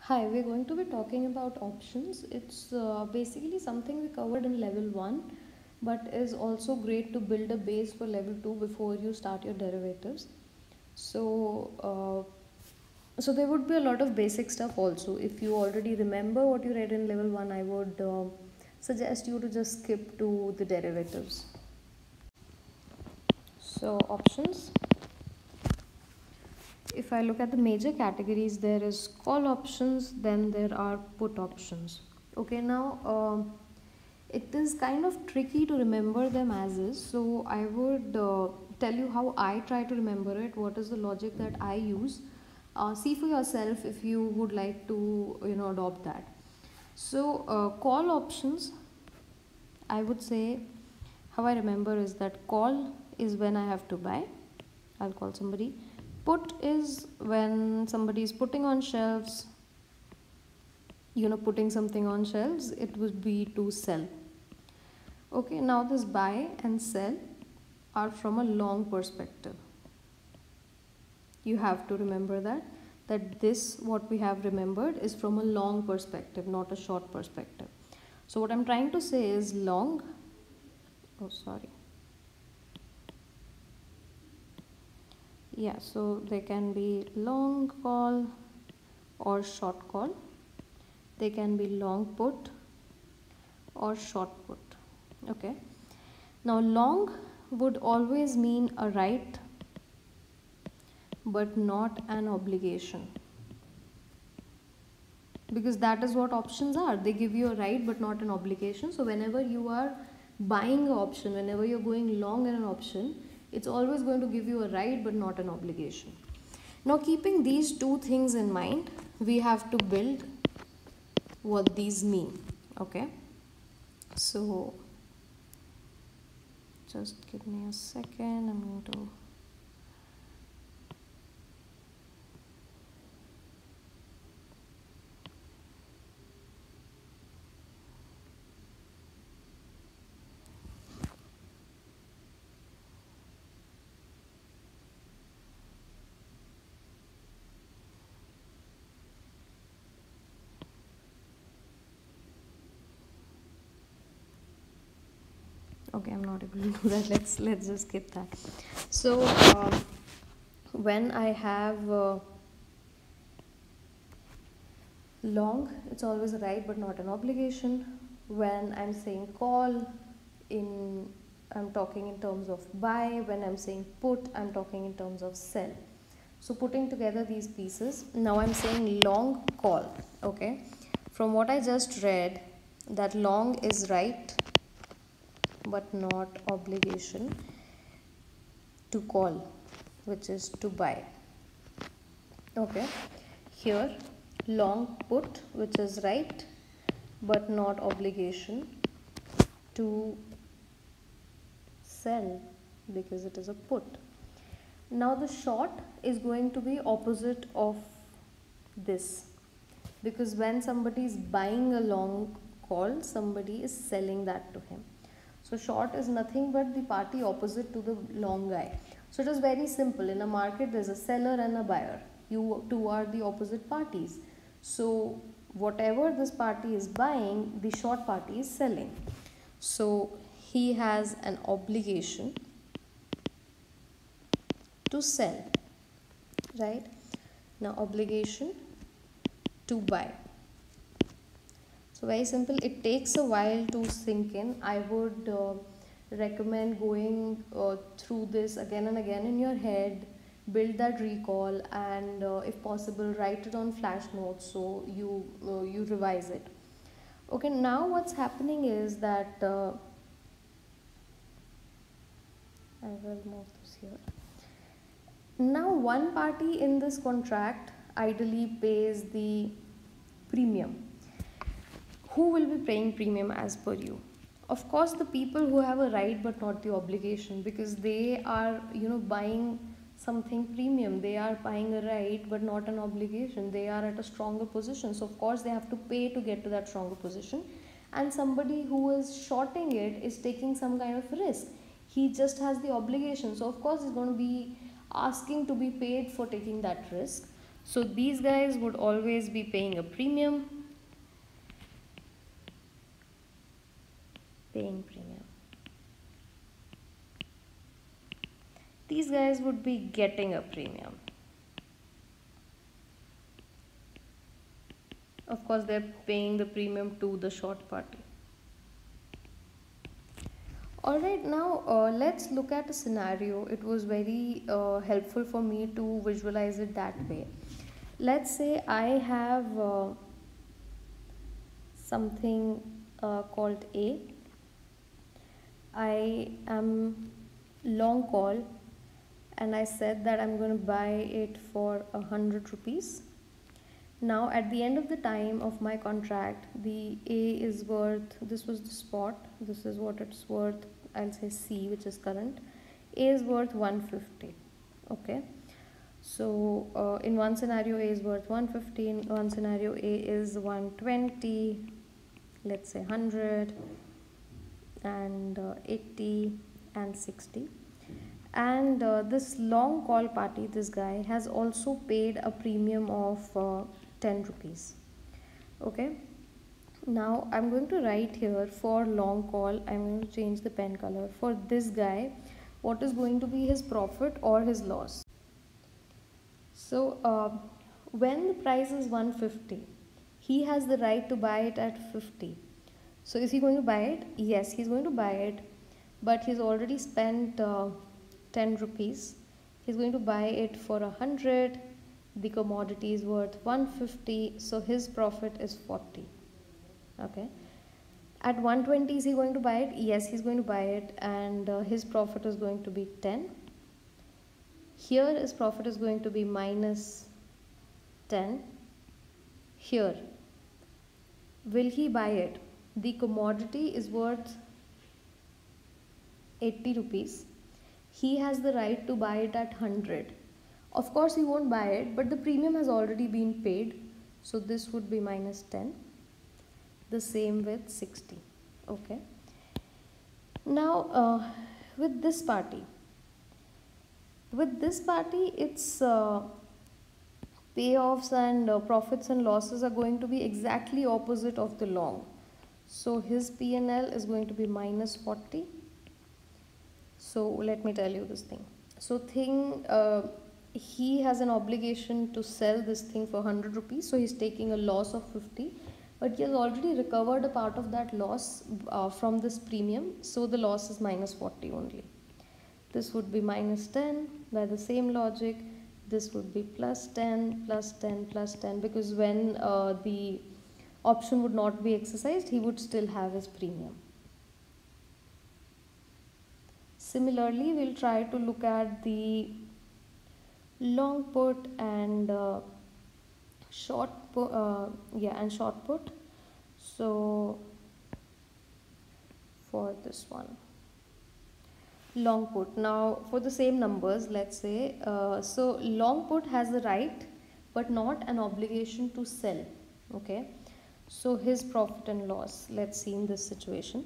Hi, we're going to be talking about options. It's basically something we covered in level 1, but is also great to build a base for level 2 before you start your derivatives. So there would be a lot of basic stuff also. If you already remember what you read in level 1, I would suggest you to just skip to the derivatives. So, options. If I look at the major categories, there is call options, then there are put options. Okay, now it is kind of tricky to remember them as is, so I would tell you how I try to remember it, what is the logic that I use. See for yourself if you would like to adopt that. So call options, I would say how I remember is that call is when I have to buy, I'll call somebody. Put is when somebody is putting on shelves, putting something on shelves, it would be to sell. Okay, now this buy and sell are from a long perspective. You have to remember that this what we have remembered is from a long perspective, not a short perspective. So what I'm trying to say is long, so they can be long call or short call. They can be long put or short put. Okay, now long would always mean a right but not an obligation, because that is what options are. They give you a right but not an obligation. So whenever you are buying an option, whenever you're going long in an option, it's always going to give you a right but not an obligation. Now keeping these two things in mind, we have to build what these mean. Okay, so just give me a second. I'm going to okay, I'm not able to do that. Let's just skip that. So when I have long, it's always a right but not an obligation. When I'm saying call, I'm talking in terms of buy. When I'm saying put, I'm talking in terms of sell. So putting together these pieces, now I'm saying long call. Okay, from what I just read, that long is right but not obligation to call, which is to buy. Okay, here long put, which is right but not obligation to sell, because it is a put. Now the short is going to be opposite of this, because when somebody is buying a long call, somebody is selling that to him. So short is nothing but the party opposite to the long guy. So it is very simple. In a market, there's a seller and a buyer. You two are the opposite parties. So whatever this party is buying, the short party is selling. So he has an obligation to sell, right? Now obligation to buy. So very simple. It takes a while to sink in. I would recommend going through this again and again in your head, build that recall, and if possible write it on flash notes so you revise it. Okay, now what's happening is that I will move this here. Now one party in this contract ideally pays the premium. Who will be paying premium as per you? Of course, the people who have a right but not the obligation, because they are buying something premium. They are buying a right but not an obligation. They are at a stronger position, so of course they have to pay to get to that stronger position. And somebody who is shorting it is taking some kind of risk. He just has the obligation, so of course he's going to be asking to be paid for taking that risk. So these guys would always be paying a premium. Paying premium. These guys would be getting a premium. Of course, they're paying the premium to the short party. Alright, now let's look at a scenario. It was very helpful for me to visualize it that way. Let's say I have something called A. I am long call and I said that I'm going to buy it for 100 rupees. Now at the end of the time of my contract, the A is worth, this was the spot, this is what it's worth, I'll say C, which is current. A is worth 150. Okay, so in one scenario A is worth 150, in one scenario A is 120, let's say 100 and 80 and 60. And this long call party, this guy has also paid a premium of 10 rupees. Okay, now I'm going to write here for long call, I'm going to change the pen color. For this guy, what is going to be his profit or his loss? So when the price is 150, he has the right to buy it at 50. So is he going to buy it? Yes, he's going to buy it, but he's already spent 10 rupees. He's going to buy it for 100. The commodity is worth 150, so his profit is 40. Okay, at 120 is he going to buy it? Yes, he's going to buy it, and his profit is going to be 10. Here his profit is going to be minus 10. Here, will he buy it? The commodity is worth 80 rupees. He has the right to buy it at 100. Of course he won't buy it, but the premium has already been paid, so this would be minus 10. The same with 60. Okay, now with this party it's payoffs and profits and losses are going to be exactly opposite of the long. So his P&L is going to be minus 40. So let me tell you this thing. So he has an obligation to sell this thing for 100 rupees. So he's taking a loss of 50. But he has already recovered a part of that loss from this premium. So the loss is minus 40 only. This would be minus 10. By the same logic, this would be plus 10, plus 10, plus 10. Because when the option would not be exercised, he would still have his premium. Similarly, we'll try to look at the long put and short put, and short put. So for this one, long put. Now for the same numbers, let's say, so long put has the right but not an obligation to sell. Okay, so his profit and loss, let's see in this situation.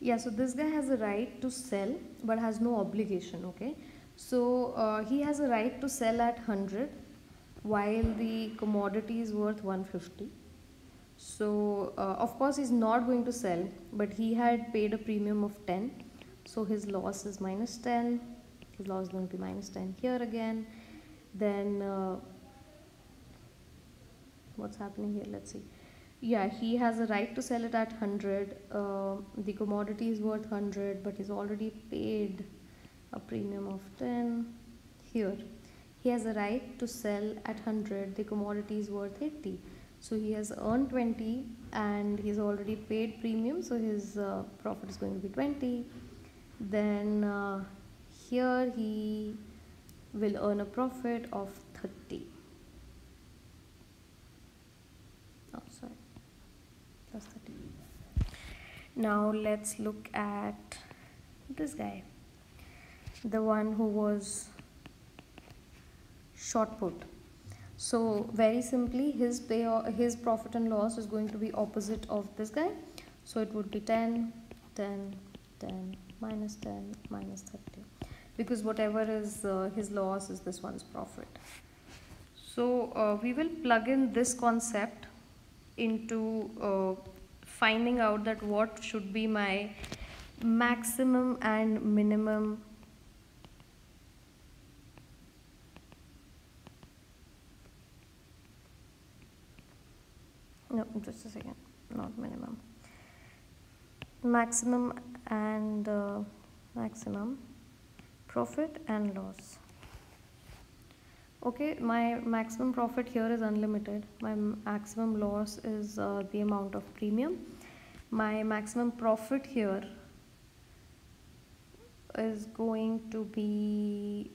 Yeah, so this guy has a right to sell but has no obligation. Okay, so he has a right to sell at 100 while the commodity is worth 150. So of course he's not going to sell, but he had paid a premium of 10, so his loss is minus 10. His loss is going to be minus 10 here again. Then what's happening here, let's see. Yeah, he has a right to sell it at 100. The commodity is worth 100, but he's already paid a premium of 10. Here, he has a right to sell at 100. The commodity is worth 80. So he has earned 20 and he's already paid premium. So his profit is going to be 20. Then here he will earn a profit of 30. Oh, sorry. Plus 30. Now let's look at this guy, the one who was short put. So very simply, his profit and loss is going to be opposite of this guy. So it would be 10, 10, 10, minus 10, minus 30. because whatever is his loss is this one's profit. So we will plug in this concept into finding out that what should be my maximum and minimum no, just a second, not minimum, maximum and maximum profit and loss. Okay, my maximum profit here is unlimited. My maximum loss is the amount of premium. My maximum profit here is going to be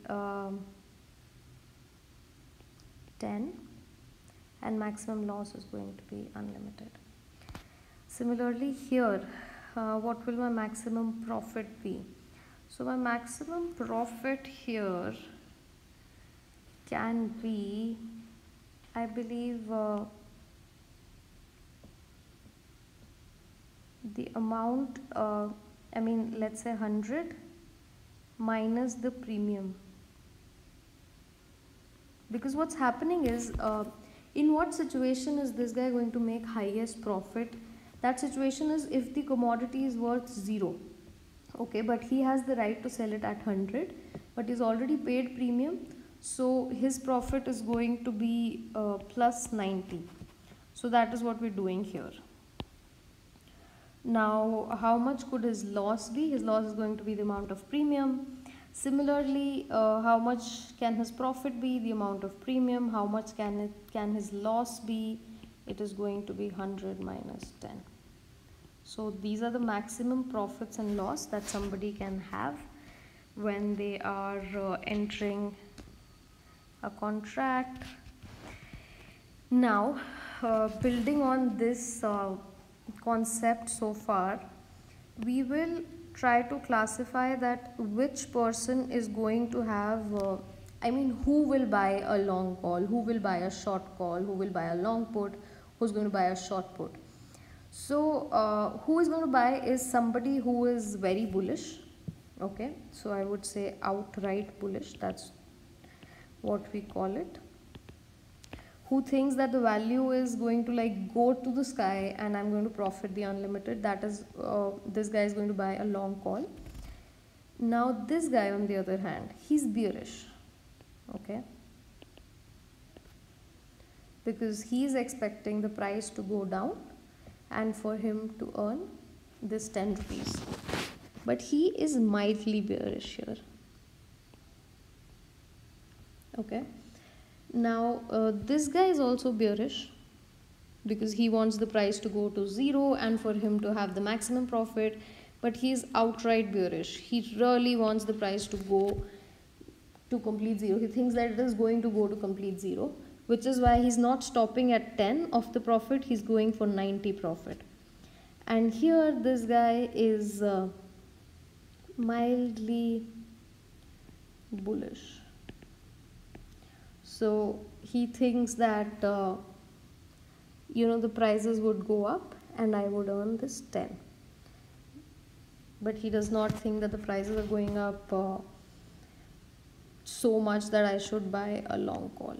10, and maximum loss is going to be unlimited. Similarly here, what will my maximum profit be? So my maximum profit here can be, I believe, the amount, I mean, let's say 100 minus the premium. Because what's happening is, in what situation is this guy going to make highest profit? That situation is if the commodity is worth 0. Okay, but he has the right to sell it at 100, but he's already paid premium. So his profit is going to be plus 90. So that is what we're doing here. Now, how much could his loss be? His loss is going to be the amount of premium. Similarly, how much can his profit be? The amount of premium. How much can his loss be? It is going to be 100 minus 10. So these are the maximum profits and loss that somebody can have when they are entering a contract. Now, building on this concept so far, we will try to classify that which person is going to have, I mean, who will buy a long call, who will buy a short call, who will buy a long put, who's going to buy a short put. So who is going to buy is somebody who is very bullish. Okay, so I would say outright bullish, that's what we call it. Who thinks that the value is going to like go to the sky and I'm going to profit the unlimited, that is, this guy is going to buy a long call. Now this guy on the other hand, he's bearish. Okay, because he is expecting the price to go down and for him to earn this 10 rupees, but he is mildly bearish here. Okay, now this guy is also bearish because he wants the price to go to 0 and for him to have the maximum profit, but he is outright bearish. He really wants the price to go to complete 0. He thinks that it is going to go to complete 0, which is why he's not stopping at 10 of the profit, he's going for 90 profit. And here this guy is mildly bullish. So he thinks that the prices would go up and I would earn this 10. But he does not think that the prices are going up so much that I should buy a long call.